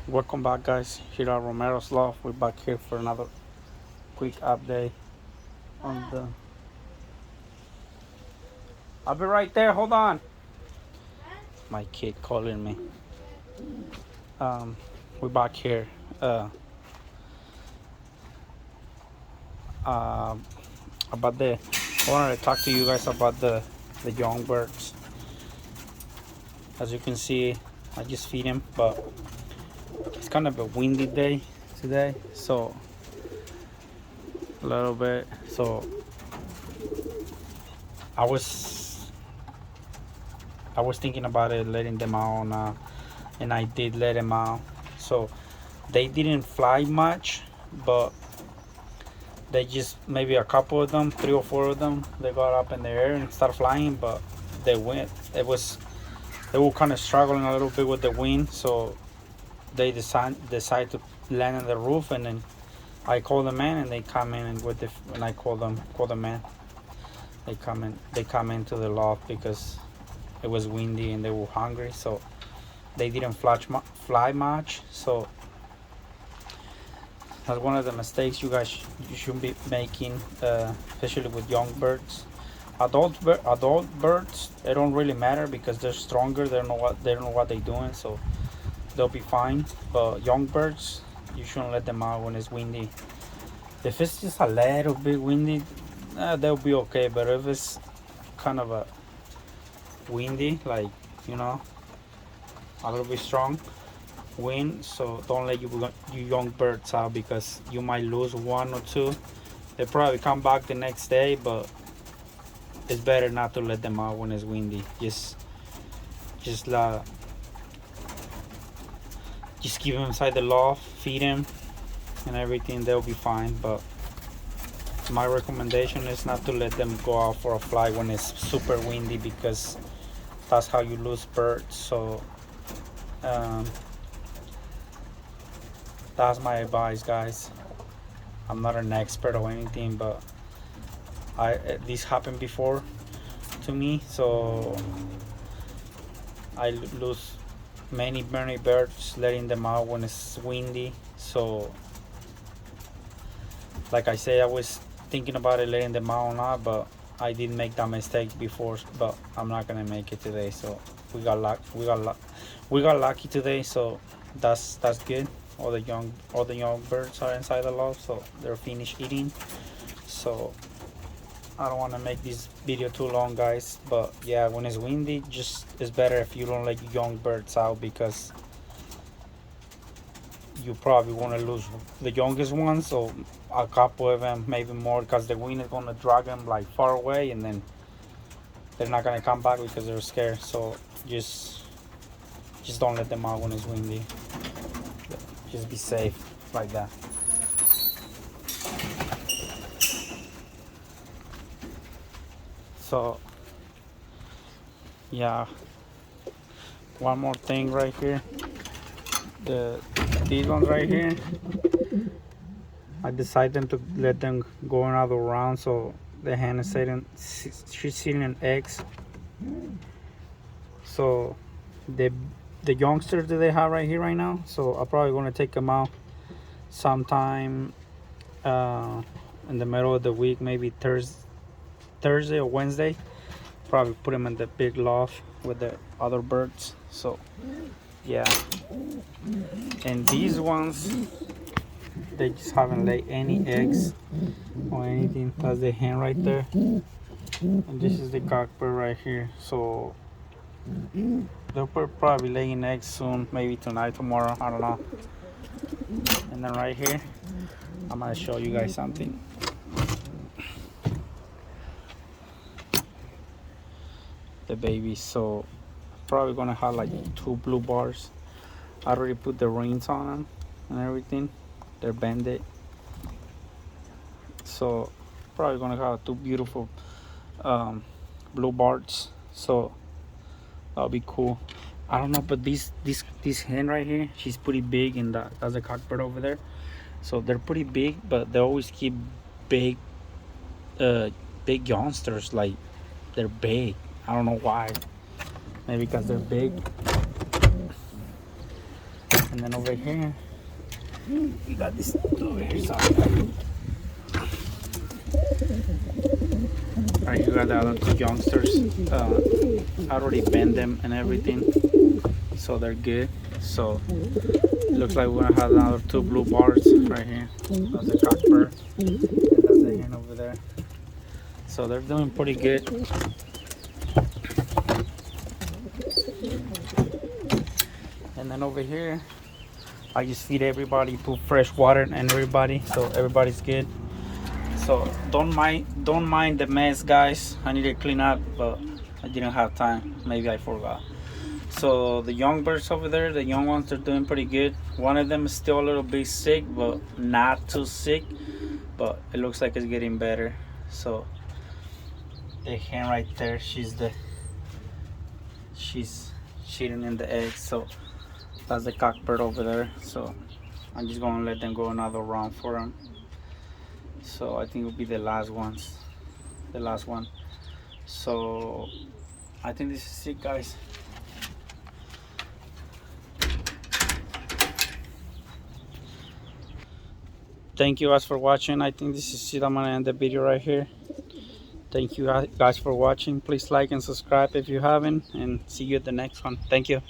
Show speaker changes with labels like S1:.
S1: Welcome back, guys. Here at Romero's Loft. We're back here for another quick update on the. I'll be right there. Hold on. My kid calling me. We're back here. Uh, about the. I wanted to talk to you guys about the young birds. As you can see, I just feed them, but it's kind of a windy day today, so a little bit. So I was thinking about it, letting them out, and I did let them out. So they didn't fly much, but they just maybe a couple of them, 3 or 4 of them, they got up in the air and started flying, but they went. They were kind of struggling a little bit with the wind, so they decide to land on the roof, and then I call the man, and they come in, and when I call the man, they come into the loft because it was windy and they were hungry, so they didn't fly much. So that's one of the mistakes you shouldn't be making, especially with young birds. Adult birds, they don't really matter because they're stronger. They don't know what they're doing, so they'll be fine. But young birds, you shouldn't let them out when it's windy. If it's just a little bit windy, they'll be okay. But if it's kind of a windy, like, a little bit strong wind, so don't let you young birds out because you might lose 1 or 2. They probably come back the next day, but it's better not to let them out when it's windy. Just keep them inside the loft, feed them and everything, they'll be fine. But my recommendation is not to let them go out for a fly when it's super windy, because that's how you lose birds. So that's my advice, guys. I'm not an expert or anything, but this happened before to me, so I lose many birds letting them out when it's windy. So like I say, I was thinking about it, letting them out or not, but I did make that mistake before, but I'm not gonna make it today. So we got lucky today, so that's good. All the young birds are inside the loft, so they're finished eating. So I don't want to make this video too long, guys, but yeah, when it's windy, it's better if you don't let young birds out, because you probably want to lose the youngest ones, or a couple of them, maybe more, because the wind is going to drag them like far away, and then they're not going to come back because they're scared. So just don't let them out when it's windy. Just be safe like that. So yeah, one more thing right here, these ones right here, I decided to let them go another round. So the hen is she's sitting in eggs. So the youngsters that they have right here right now, so I'm probably going to take them out sometime in the middle of the week, maybe Thursday or Wednesday. Probably put them in the big loft with the other birds. So yeah, and these ones, they just haven't laid any eggs or anything. That's the hen right there, and this is the cockbird right here. So they'll probably laying eggs soon, maybe tonight, tomorrow, I don't know. And then right here, I'm gonna show you guys something. The babies. So probably gonna have like 2 blue bars. I already put the rings on them and everything. They're banded. So probably gonna have 2 beautiful blue bars. So that'll be cool. I don't know, but this hen right here, she's pretty big, and that's a cockbird over there. So they're pretty big, but they always keep big youngsters. Like, they're big. I don't know why. Maybe because they're big. And then over here, we got this over here. Sorry. Right, you got the other two youngsters. I already bent them and everything, so they're good. So it looks like we're gonna have another two blue bars right here. That's the cockbird, and that's the hen over there. So they're doing pretty good. And then over here, I just feed everybody, put fresh water and everybody, so everybody's good. So don't mind the mess, guys. I need to clean up, but I didn't have time. Maybe I forgot. So the young birds over there, the young ones, they're doing pretty good. One of them is still a little bit sick, but not too sick. But it looks like it's getting better. So the hen right there, she's shitting in the eggs. So that's the cockbird over there. So I'm just gonna let them go another round for them. So I think it'll be the last one. So I think this is it, guys. Thank you guys for watching. I think this is it. I'm gonna end the video right here. Thank you guys for watching. Please like and subscribe if you haven't, and see you at the next one. Thank you.